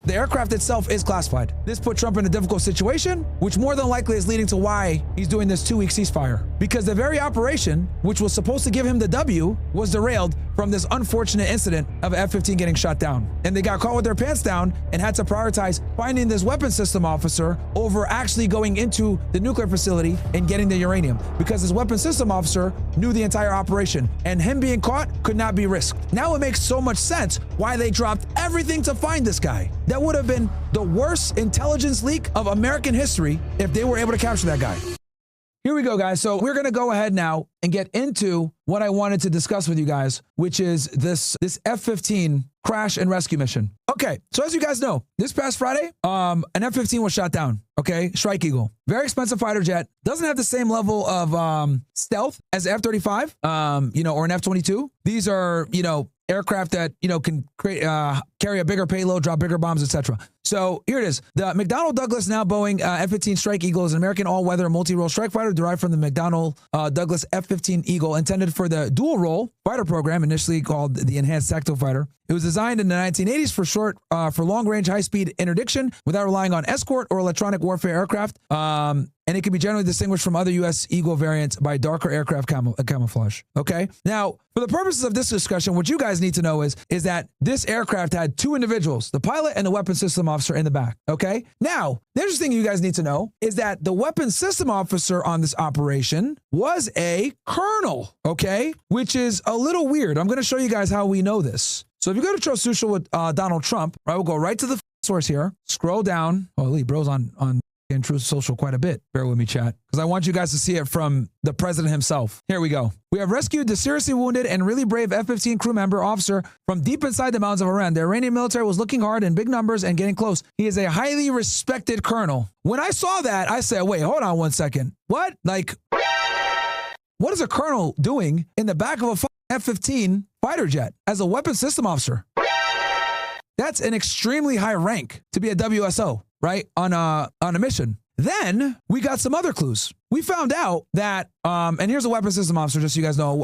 the aircraft itself is classified. This put Trump in a difficult situation, which more than likely is leading to why he's doing this 2-week ceasefire. Because the very operation, which was supposed to give him the W, was derailed from this unfortunate incident of an F-15 getting shot down. And they got caught with their pants down and had to prioritize finding this weapons system officer over actually going into the nuclear facility and getting the uranium, because this weapons system officer knew the entire operation, and him being caught could not be risked. Now it makes so much sense why they dropped everything to find this guy. That would have been the worst intelligence leak of American history if they were able to capture that guy. Here we go, guys. So we're going to go ahead now and get into what I wanted to discuss with you guys, which is this F-15 crash and rescue mission. Okay, so as you guys know, this past Friday, an F-15 was shot down. Okay, Strike Eagle, very expensive fighter jet, doesn't have the same level of stealth as F-35, or an F-22. These are, aircraft that, can carry a bigger payload, drop bigger bombs, etc. So here it is. The McDonnell Douglas, now Boeing F-15 Strike Eagle, is an American all-weather multi-role strike fighter derived from the McDonnell Douglas F-15 Eagle, intended for the dual-role fighter program, initially called the Enhanced Tactical Fighter. It was designed in the 1980s for long-range, high-speed interdiction without relying on escort or electronic warfare aircraft. And it can be generally distinguished from other U.S. Eagle variants by darker aircraft camouflage. Okay? Now, for the purposes of this discussion, what you guys need to know is that this aircraft had two individuals, the pilot and the weapons system officer in the back. Okay? Now, the interesting thing you guys need to know is that the weapons system officer on this operation was a colonel. Okay? Which is a little weird. I'm going to show you guys how we know this. So if you go to Truth Social with Donald Trump, right, we'll go right to the source here, scroll down. Oh, Lee, bro's on Truth Social quite a bit. Bear with me, chat, because I want you guys to see it from the president himself. Here we go. We have rescued the seriously wounded and really brave F-15 crew member officer from deep inside the mountains of Iran. The Iranian military was looking hard in big numbers and getting close. He is a highly respected colonel. When I saw that, I said, wait, hold on one second. What? Like, what is a colonel doing in the back of a F-15 fighter jet as a weapons system officer? That's an extremely high rank to be a WSO, right? On a mission. Then we got some other clues. We found out that, and here's a weapons system officer, just so you guys know,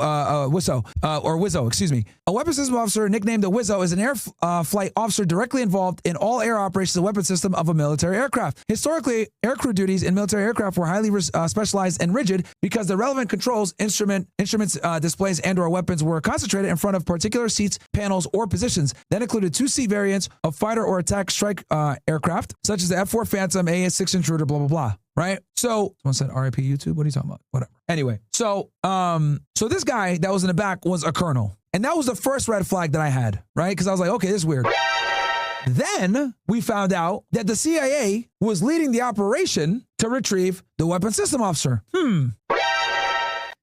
Wizzo, excuse me. A weapons system officer nicknamed the Wizzo is an air flight officer directly involved in all air operations of the weapons system of a military aircraft. Historically, aircrew duties in military aircraft were highly specialized and rigid because the relevant controls, instruments, displays, and/or weapons were concentrated in front of particular seats, panels, or positions. That included 2-seat variants of fighter or attack strike aircraft, such as the F-4 Phantom, A-6 Intruder, blah, blah, blah. Right? So someone said RIP YouTube. What are you talking about? Whatever. Anyway, so this guy that was in the back was a colonel. And that was the first red flag that I had, right? Because I was like, okay, this is weird. Then we found out that the CIA was leading the operation to retrieve the weapons system officer.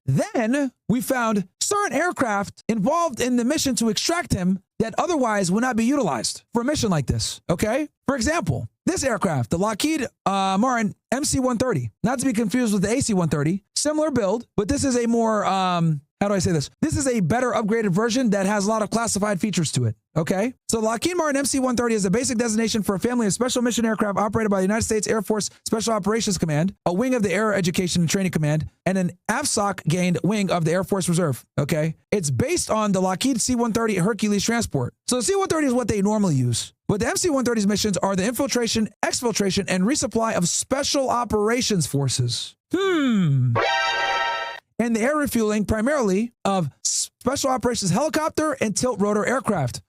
Then we found certain aircraft involved in the mission to extract him that otherwise would not be utilized for a mission like this. Okay? For example, this aircraft, the Lockheed Martin MC-130, not to be confused with the AC-130, similar build, but this is a more, how do I say this? This is a better upgraded version that has a lot of classified features to it. Okay? So Lockheed Martin MC-130 is a basic designation for a family of special mission aircraft operated by the United States Air Force Special Operations Command, a wing of the Air Education and Training Command, and an AFSOC gained wing of the Air Force Reserve. Okay? It's based on the Lockheed C-130 Hercules transport. So the C-130 is what they normally use. But the MC-130's missions are the infiltration, exfiltration, and resupply of special operations forces. And the air refueling primarily of special operations helicopter and tilt rotor aircraft.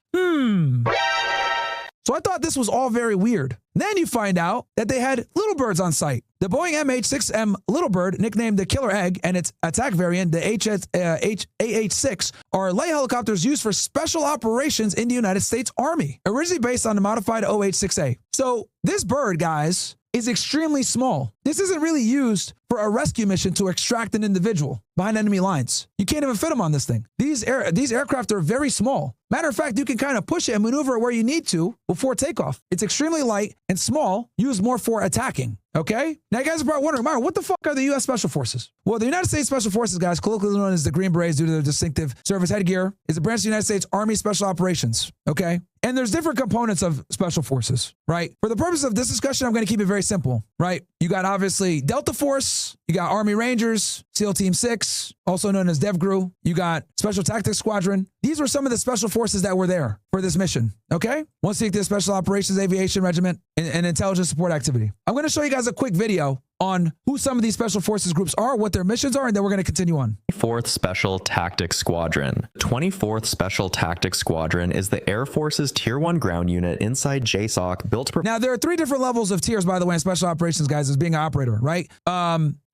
So I thought this was all very weird. Then you find out that they had Little Birds on site. The Boeing MH-6M Little Bird, nicknamed the Killer Egg, and its attack variant, the AH-6, are light helicopters used for special operations in the United States Army, originally based on the modified OH-6A. So this bird, guys, is extremely small. This isn't really used for a rescue mission to extract an individual behind enemy lines. You can't even fit them on this thing. These aircraft are very small. Matter of fact, you can kind of push it and maneuver it where you need to before takeoff. It's extremely light and small, used more for attacking. Okay? Now you guys are probably wondering, Myron, what the fuck are the U.S. Special Forces? Well, the United States Special Forces, guys, colloquially known as the Green Berets due to their distinctive service headgear, is a branch of the United States Army Special Operations. Okay? And there's different components of Special Forces, right? For the purpose of this discussion, I'm going to keep it very simple, right? You got obviously Delta Force, you got Army Rangers, SEAL Team 6, also known as DevGru. You got Special Tactics Squadron. These were some of the special forces that were there for this mission, okay? Once you get the Special Operations Aviation Regiment and Intelligence Support Activity. I'm going to show you guys a quick video on who some of these special forces groups are, what their missions are, and then we're going to continue on. 24th Special Tactics Squadron. 24th Special Tactics Squadron is the Air Force's Tier 1 ground unit inside JSOC built to... Now, there are 3 different levels of tiers, by the way, in special operations, guys, as being an operator, right?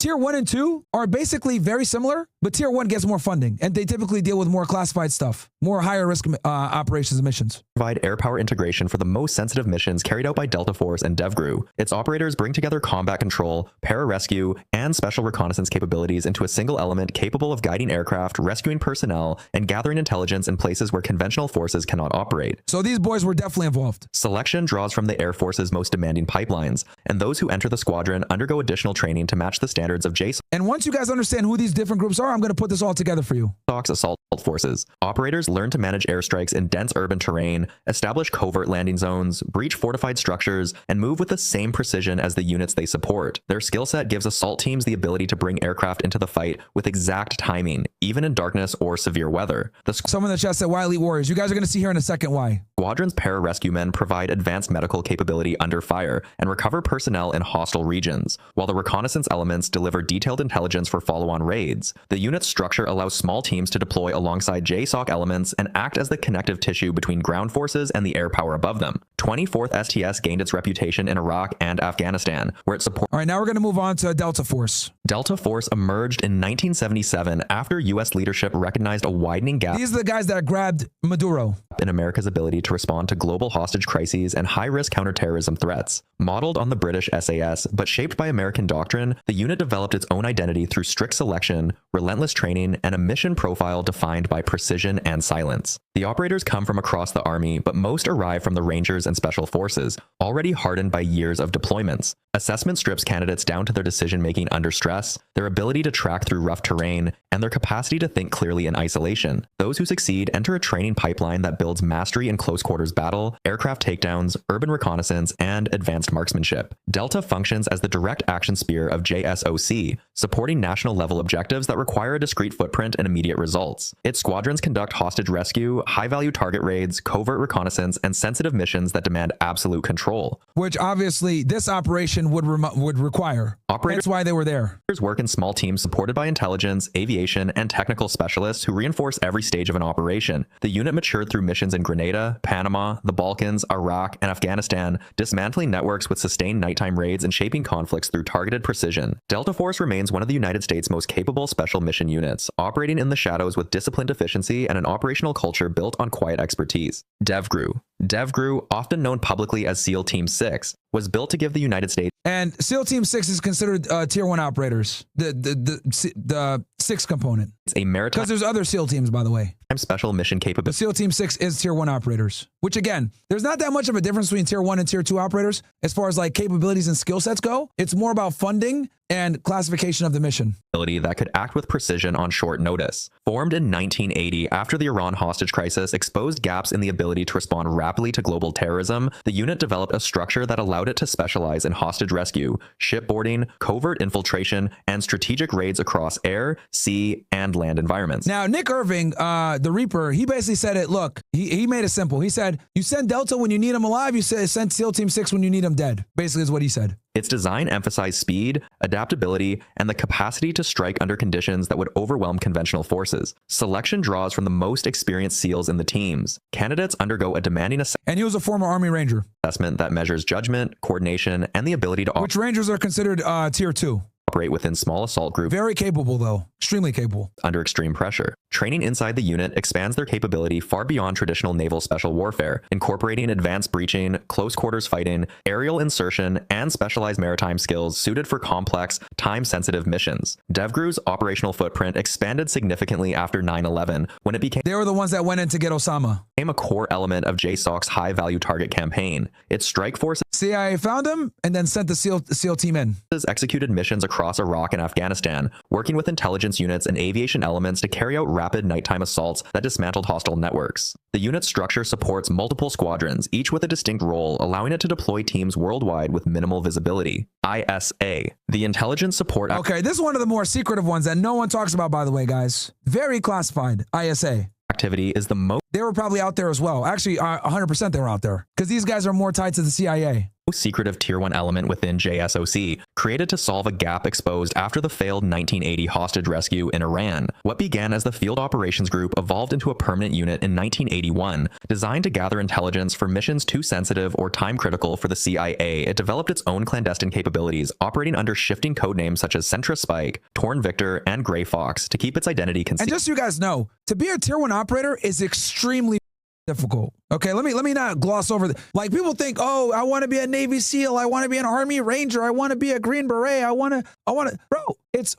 Tier 1 and 2 are basically very similar, but Tier 1 gets more funding, and they typically deal with more classified stuff, more higher risk operations and missions. Provide air power integration for the most sensitive missions carried out by Delta Force and DevGru. Its operators bring together combat control, pararescue, and special reconnaissance capabilities into a single element capable of guiding aircraft, rescuing personnel, and gathering intelligence in places where conventional forces cannot operate. So these boys were definitely involved. Selection draws from the Air Force's most demanding pipelines, and those who enter the squadron undergo additional training to match the standards of JSOC. And once you guys understand who these different groups are, I'm going to put this all together for you. Assault forces. Operators learn to manage airstrikes in dense urban terrain, establish covert landing zones, breach fortified structures, and move with the same precision as the units they support. Their skill set gives assault teams the ability to bring aircraft into the fight with exact timing, even in darkness or severe weather. Someone in the chat said, why elite warriors? You guys are going to see here in a second why. Squadron's pararescue men provide advanced medical capability under fire and recover personnel in hostile regions, while the reconnaissance elements deliver detailed intelligence for follow-on raids. The unit's structure allows small teams to deploy alongside JSOC elements and act as the connective tissue between ground forces and the air power above them. 24th STS gained its reputation in Iraq and Afghanistan, where it supported... All right, now we're going to move on to Delta Force. Delta Force emerged in 1977 after U.S. leadership recognized a widening gap... These are the guys that grabbed Maduro. ...in America's ability to respond to global hostage crises and high-risk counterterrorism threats. Modeled on the British SAS, but shaped by American doctrine, the unit developed its own identity through strict selection, relentless training, and a mission profile defined by precision and silence. The operators come from across the Army, but most arrive from the Rangers and Special Forces, already hardened by years of deployments. Assessment strips candidates down to their decision-making under stress, their ability to track through rough terrain, and their capacity to think clearly in isolation. Those who succeed enter a training pipeline that builds mastery in close-quarters battle, aircraft takedowns, urban reconnaissance, and advanced marksmanship. Delta functions as the direct action spear of JSOC, supporting national-level objectives that require a discrete footprint and immediate results. Its squadrons conduct hostage rescue, high-value target raids, covert reconnaissance, and sensitive missions that demand absolute control. Which obviously this operation would require. That's why they were there. Work in small teams supported by intelligence, aviation, and technical specialists who reinforce every stage of an operation. The unit matured through missions in Grenada, Panama, the Balkans, Iraq, and Afghanistan, dismantling networks with sustained nighttime raids and shaping conflicts through targeted precision. Delta Force remains one of the United States' most capable special mission units, operating in the shadows with disciplined efficiency and an operational culture built on quiet expertise. DevGru. DevGru, often known publicly as SEAL Team 6, was built to give the United States... And SEAL Team 6 is considered Tier 1 operators, the 6 component. It's a maritime... Because there's other SEAL teams, by the way. Special mission capability. The SEAL Team 6 is Tier 1 operators, which again, there's not that much of a difference between Tier 1 and Tier 2 operators as far as like capabilities and skill sets go. It's more about funding and classification of the mission. That could act with precision on short notice. Formed in 1980 after the Iran hostage crisis exposed gaps in the ability to respond rapidly to global terrorism, the unit developed a structure that allowed it to specialize in hostage rescue, shipboarding, covert infiltration, and strategic raids across air, sea, and land environments. Now, Nick Irving, the Reaper, he basically said it, look, he made it simple. He said, you send Delta when you need them alive, you send SEAL Team 6 when you need them dead, basically is what he said. Its design emphasized speed, adaptability, and the capacity to strike under conditions that would overwhelm conventional forces. Selection draws from the most experienced SEALs in the teams. Candidates undergo a demanding and he was a former Army Ranger assessment that measures judgment, coordination, and the ability to... Which Rangers are considered Tier 2. Operate within small assault groups. Very capable, though. Extremely capable. Under extreme pressure. Training inside the unit expands their capability far beyond traditional naval special warfare, incorporating advanced breaching, close quarters fighting, aerial insertion, and specialized maritime skills suited for complex, time-sensitive missions. DevGru's operational footprint expanded significantly after 9/11 when it became... They were the ones that went in to get Osama. ...became a core element of JSOC's high-value target campaign. Its strike force... CIA found him and then sent the SEAL team in. Executed missions across Iraq and Afghanistan, working with intelligence units and aviation elements to carry out rapid nighttime assaults that dismantled hostile networks. The unit's structure supports multiple squadrons, each with a distinct role, allowing it to deploy teams worldwide with minimal visibility. ISA, the intelligence support... Okay, this is one of the more secretive ones that no one talks about, by the way, guys. Very classified, ISA. Activity is the most... They were probably out there as well. Actually, 100% they were out there because these guys are more tied to the CIA. Secretive Tier 1 element within JSOC, created to solve a gap exposed after the failed 1980 hostage rescue in Iran. What began as the Field Operations Group evolved into a permanent unit in 1981, designed to gather intelligence for missions too sensitive or time-critical for the CIA. It developed its own clandestine capabilities, operating under shifting codenames such as Centra Spike, Torn Victor, and Gray Fox to keep its identity concealed. And just so you guys know, to be a Tier 1 operator is extremely difficult. Okay, let me not gloss over like people think, oh, I want to be a Navy SEAL, I want to be an Army Ranger, I want to be a Green Beret, I want to, bro, it's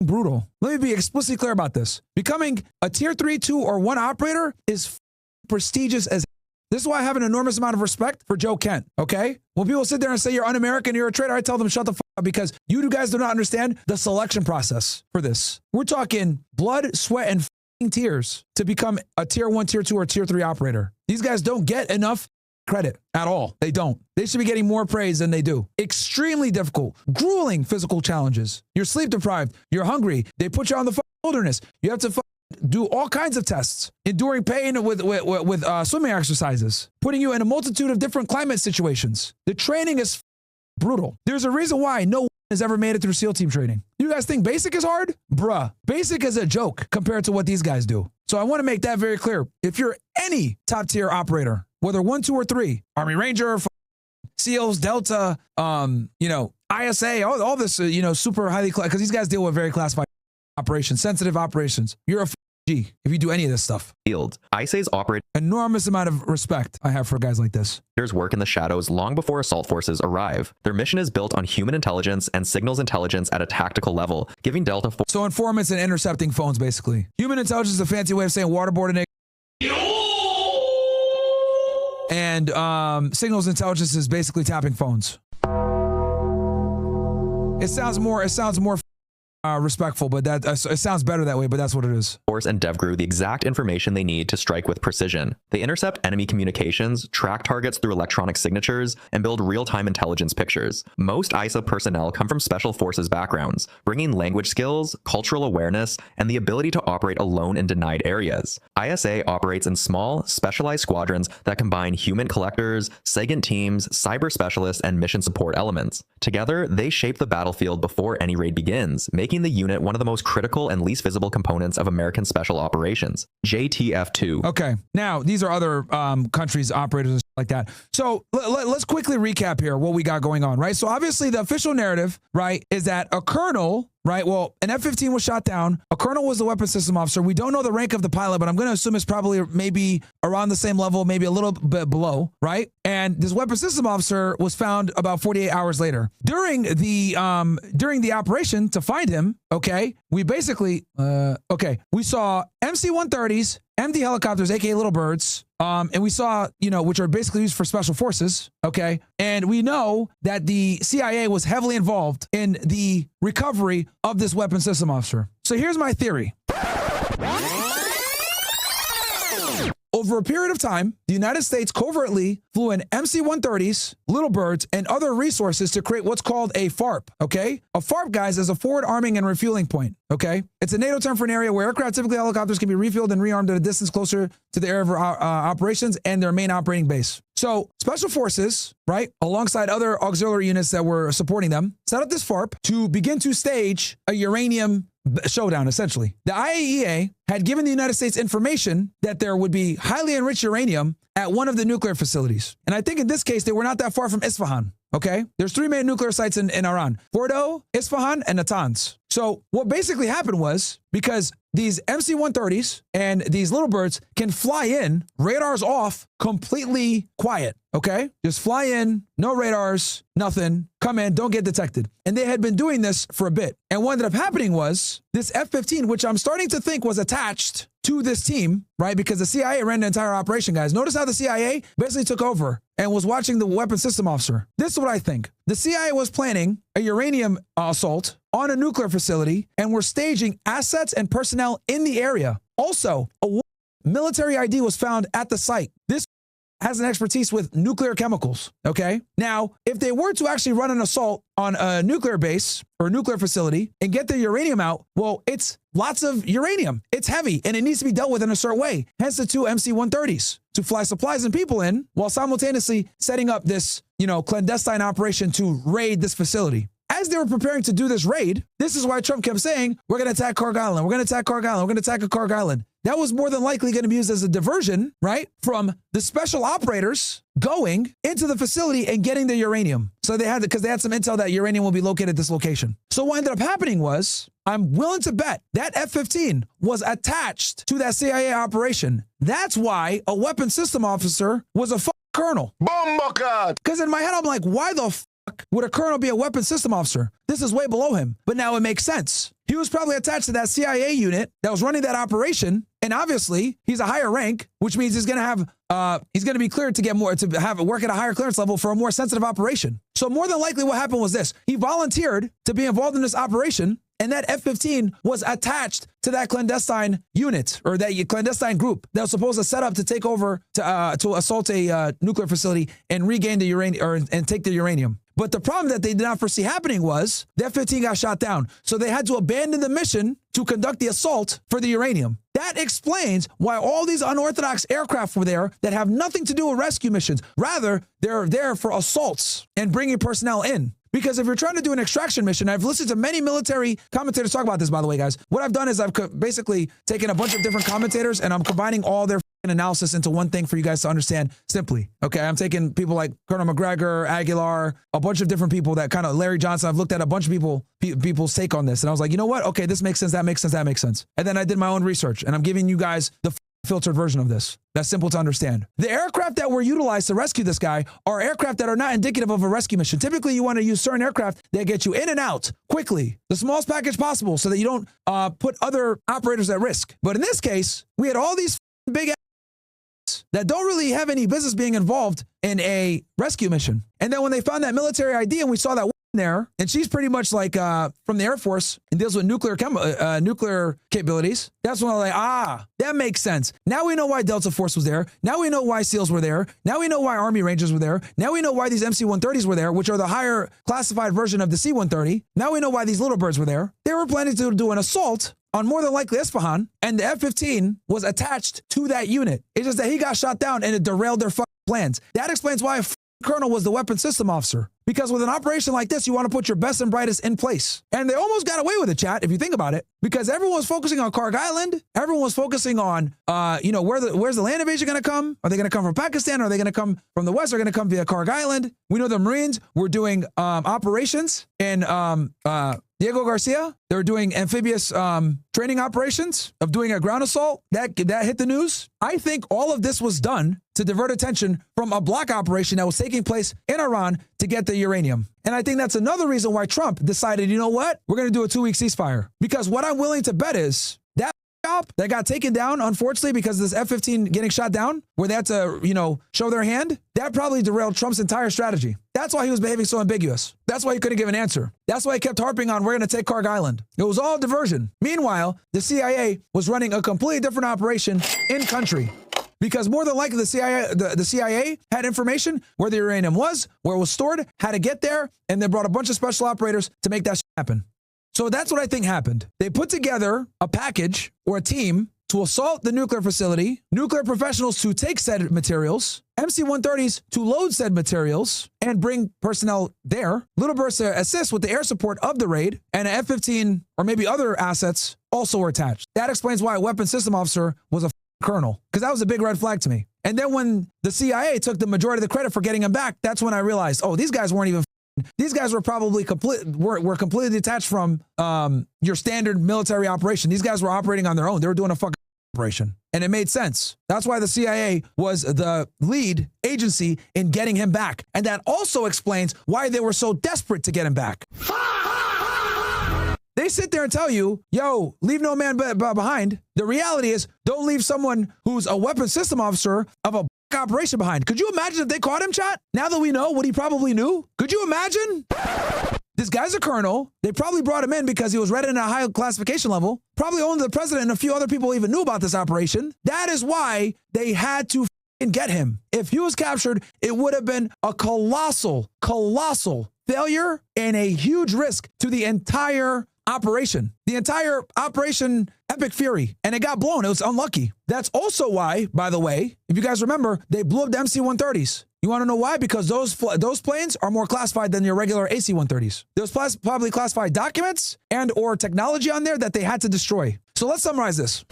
brutal. Let me be explicitly clear about this. Becoming a Tier 3, 2, or 1 operator is prestigious as. This is why I have an enormous amount of respect for Joe Kent, okay? When people sit there and say you're un-American, you're a traitor, I tell them shut the fuck up because you guys do not understand the selection process for this. We're talking blood, sweat, and tears to become a Tier 1, Tier 2, or Tier 3 operator. These guys don't get enough credit at all. They don't. They should be getting more praise than they do. Extremely difficult, grueling physical challenges. You're sleep deprived. You're hungry. They put you on the wilderness. You have to do all kinds of tests, enduring pain with swimming exercises, putting you in a multitude of different climate situations. The training is brutal. There's a reason why no one has ever made it through SEAL team training. You guys think basic is hard? Bruh, basic is a joke compared to what these guys do. So I want to make that very clear. If you're any top tier operator, whether 1, 2, or 3, Army Ranger, SEALs, Delta, ISA, all this, super highly, because these guys deal with very classified operations, sensitive operations. You're a G if you do any of this stuff. Field. ISAs operate enormous amount of respect I have for guys like this. Work in the shadows long before assault forces arrive. Their mission is built on human intelligence and signals intelligence at a tactical level, giving Delta Force. So informants and intercepting phones, basically. Human intelligence is a fancy way of saying waterboarding. And signals intelligence is basically tapping phones. It sounds more respectful, but that it sounds better that way, but that's what it is. Force and DevGru the exact information they need to strike with precision. They intercept enemy communications, track targets through electronic signatures, and build real-time intelligence pictures. Most ISA personnel come from special forces backgrounds, bringing language skills, cultural awareness, and the ability to operate alone in denied areas. ISA operates in small, specialized squadrons that combine human collectors, SIGINT teams, cyber specialists, and mission support elements. Together, they shape the battlefield before any raid begins, making the unit one of the most critical and least visible components of American Special Operations. JTF-2. Okay, now these are other countries, operators, and stuff like that. So let's quickly recap here what we got going on, right? So obviously the official narrative, right, is that a colonel, right? Well, an F-15 was shot down. A colonel was the weapons system officer. We don't know the rank of the pilot, but I'm going to assume it's probably maybe around the same level, maybe a little bit below, right? And this weapons system officer was found about 48 hours later. During the operation to find him, okay, we basically, we saw MC-130s, MD helicopters, aka Little Birds, and we saw, which are basically used for special forces, okay? And we know that the CIA was heavily involved in the recovery of this weapons system officer. So here's my theory. Over a period of time, the United States covertly flew in MC-130s, Little Birds, and other resources to create what's called a FARP, okay? A FARP, guys, is a forward arming and refueling point, okay? It's a NATO term for an area where aircraft, typically helicopters, can be refueled and rearmed at a distance closer to the area of operations and their main operating base. So special forces, right, alongside other auxiliary units that were supporting them, set up this FARP to begin to stage a uranium showdown, essentially. The IAEA had given the United States information that there would be highly enriched uranium at one of the nuclear facilities. And I think in this case, they were not that far from Isfahan, okay? There's 3 main nuclear sites in Iran: Fordo, Isfahan, and Natanz. So what basically happened was, because these MC-130s and these Little Birds can fly in, radars off, completely quiet, okay? Just fly in, no radars, nothing, come in, don't get detected. And they had been doing this for a bit. And what ended up happening was this F-15, which I'm starting to think was attached to this team, right? Because the CIA ran the entire operation, guys. Notice how the CIA basically took over and was watching the weapons system officer. This is what I think. The CIA was planning a uranium assault on a nuclear facility and were staging assets and personnel in the area. Also, a military ID was found at the site. This has an expertise with nuclear chemicals, okay? Now, if they were to actually run an assault on a nuclear base or a nuclear facility and get the uranium out, well, it's lots of uranium. It's heavy, and it needs to be dealt with in a certain way. Hence the two MC-130s to fly supplies and people in while simultaneously setting up this, clandestine operation to raid this facility. As they were preparing to do this raid, this is why Trump kept saying, we're going to attack Karg Island, we're going to attack Karg Island, we're going to attack Karg Island. That was more than likely going to be used as a diversion, right, from the special operators going into the facility and getting the uranium. So they had, because they had some intel that uranium will be located at this location. So what ended up happening was, I'm willing to bet that F-15 was attached to that CIA operation. That's why a weapons system officer was a colonel. Because in my head, I'm like, why the would a colonel be a weapons system officer? This is way below him. But now it makes sense. He was probably attached to that CIA unit that was running that operation. And obviously, he's a higher rank, which means he's going to have, he's going to be cleared to get more, to have work at a higher clearance level for a more sensitive operation. So more than likely what happened was this. He volunteered to be involved in this operation, and that F-15 was attached to that clandestine unit or that clandestine group that was supposed to set up to take over to assault a nuclear facility and regain the uranium and take the uranium. But the problem that they did not foresee happening was the F-15 got shot down. So they had to abandon the mission to conduct the assault for the uranium. That explains why all these unorthodox aircraft were there that have nothing to do with rescue missions. Rather, they're there for assaults and bringing personnel in. Because if you're trying to do an extraction mission, I've listened to many military commentators talk about this, by the way, guys. What I've done is I've basically taken a bunch of different commentators and I'm combining all their analysis into one thing for you guys to understand simply. Okay, I'm taking people like Colonel McGregor, Aguilar, a bunch of different people that kind of, Larry Johnson. I've looked at a bunch of people's take on this. And I was like, you know what? Okay, this makes sense, that makes sense, that makes sense. And then I did my own research and I'm giving you guys the filtered version of this. That's simple to understand. The aircraft that were utilized to rescue this guy are aircraft that are not indicative of a rescue mission. Typically, you want to use certain aircraft that get you in and out quickly, the smallest package possible, so that you don't put other operators at risk. But in this case, we had all these big that don't really have any business being involved in a rescue mission. And then when they found that military ID and we saw that there, and she's pretty much like from the Air Force and deals with nuclear capabilities. That's when I'm like, that makes sense. Now we know why Delta Force was there. Now we know why SEALs were there. Now we know why Army Rangers were there. Now we know why these MC-130s were there, which are the higher classified version of the C-130. Now we know why these little birds were there. They were planning to do an assault on more than likely Isfahan, and the F-15 was attached to that unit. It's just that he got shot down and it derailed their plans. That explains why colonel was the weapons system officer. Because with an operation like this, you want to put your best and brightest in place. And they almost got away with it, chat, if you think about it. Because everyone was focusing on Karg Island. Everyone was focusing on, where's the land invasion going to come? Are they going to come from Pakistan? Are they going to come from the West? Are they going to come via Karg Island? We know the Marines were doing operations in Diego Garcia. They were doing amphibious training operations of doing a ground assault. That hit the news. I think all of this was done to divert attention from a block operation that was taking place in Iran to get the uranium. And I think that's another reason why Trump decided, you know what? We're going to do a 2-week ceasefire. Because what I'm willing to bet is that that got taken down, unfortunately, because of this F-15 getting shot down, where they had to, show their hand, that probably derailed Trump's entire strategy. That's why he was behaving so ambiguous. That's why he couldn't give an answer. That's why he kept harping on, we're going to take Karg Island. It was all diversion. Meanwhile, the CIA was running a completely different operation in country. Because more than likely, the CIA had information where the uranium was, where it was stored, how to get there, and they brought a bunch of special operators to make that happen. So that's what I think happened. They put together a package or a team to assault the nuclear facility, nuclear professionals to take said materials, MC-130s to load said materials and bring personnel there, little bursts to assist with the air support of the raid, and an F-15 or maybe other assets also were attached. That explains why a weapons system officer was a colonel, because that was a big red flag to me. And then when the CIA took the majority of the credit for getting him back, that's when I realized, these guys weren't even. These guys were probably were completely detached from your standard military operation. These guys were operating on their own. They were doing a fucking operation, and it made sense. That's why the CIA was the lead agency in getting him back, and that also explains why they were so desperate to get him back. They sit there and tell you, yo, leave no man behind. The reality is, don't leave someone who's a weapons system officer of a operation behind. Could you imagine if they caught him, chat? Now that we know what he probably knew? Could you imagine? This guy's a colonel. They probably brought him in because he was rated at a high classification level. Probably only the president and a few other people even knew about this operation. That is why they had to get him. If he was captured, it would have been a colossal failure and a huge risk to the entire operation. The entire operation Epic Fury. And it got blown. It was unlucky. That's also why, by the way, if you guys remember, they blew up the MC-130s. You want to know why? Because those planes are more classified than your regular AC-130s. There's probably classified documents and or technology on there that they had to destroy. So let's summarize this.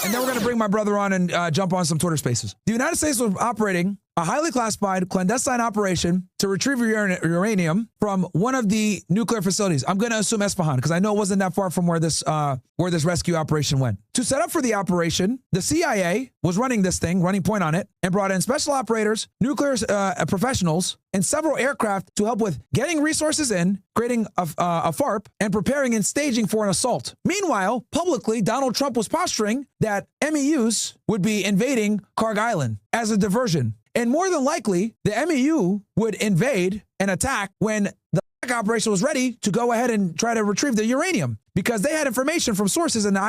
And then we're going to bring my brother on and jump on some Twitter spaces. The United States was operating a highly classified clandestine operation to retrieve uranium from one of the nuclear facilities. I'm going to assume Esfahan because I know it wasn't that far from where this rescue operation went. To set up for the operation, the CIA was running this thing, running point on it, and brought in special operators, nuclear professionals, and several aircraft to help with getting resources in, creating a FARP, and preparing and staging for an assault. Meanwhile, publicly, Donald Trump was posturing that MEUs would be invading Karg Island as a diversion. And more than likely, the MEU would invade and attack when the operation was ready to go ahead and try to retrieve the uranium, because they had information from sources in the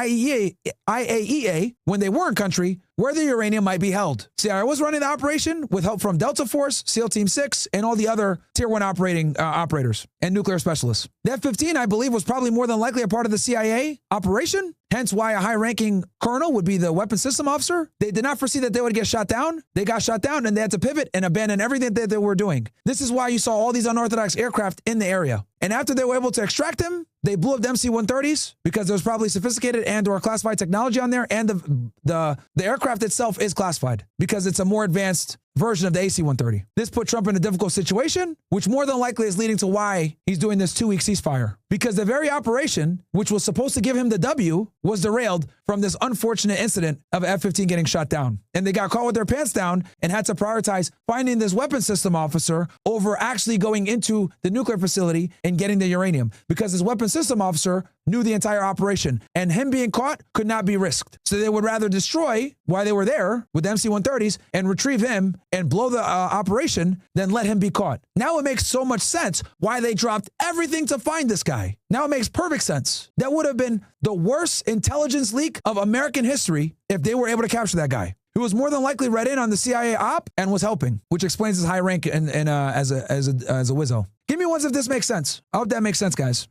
IAEA when they were in country where the uranium might be held. CIA was running the operation with help from Delta Force, SEAL Team 6, and all the other Tier 1 operators and nuclear specialists. The F-15, I believe, was probably more than likely a part of the CIA operation, hence why a high-ranking colonel would be the weapons system officer. They did not foresee that they would get shot down. They got shot down, and they had to pivot and abandon everything that they were doing. This is why you saw all these unorthodox aircraft in the area. And after they were able to extract him, they blew up the MC-130s because there was probably sophisticated and or classified technology on there, and the aircraft itself is classified because it's a more advanced version of the AC-130. This put Trump in a difficult situation, which more than likely is leading to why he's doing this 2-week ceasefire. Because the very operation, which was supposed to give him the W, was derailed from this unfortunate incident of F-15 getting shot down. And they got caught with their pants down and had to prioritize finding this weapons system officer over actually going into the nuclear facility and getting the uranium, because his weapons system officer knew the entire operation, and him being caught could not be risked. So they would rather destroy while they were there with the MC-130s and retrieve him and blow the operation than let him be caught. Now it makes so much sense why they dropped everything to find this guy. Now it makes perfect sense. That would have been the worst intelligence leak of American history if they were able to capture that guy, who was more than likely read in on the CIA op and was helping, which explains his high rank and as a wizzo. Give me ones if this makes sense. I hope that makes sense, guys.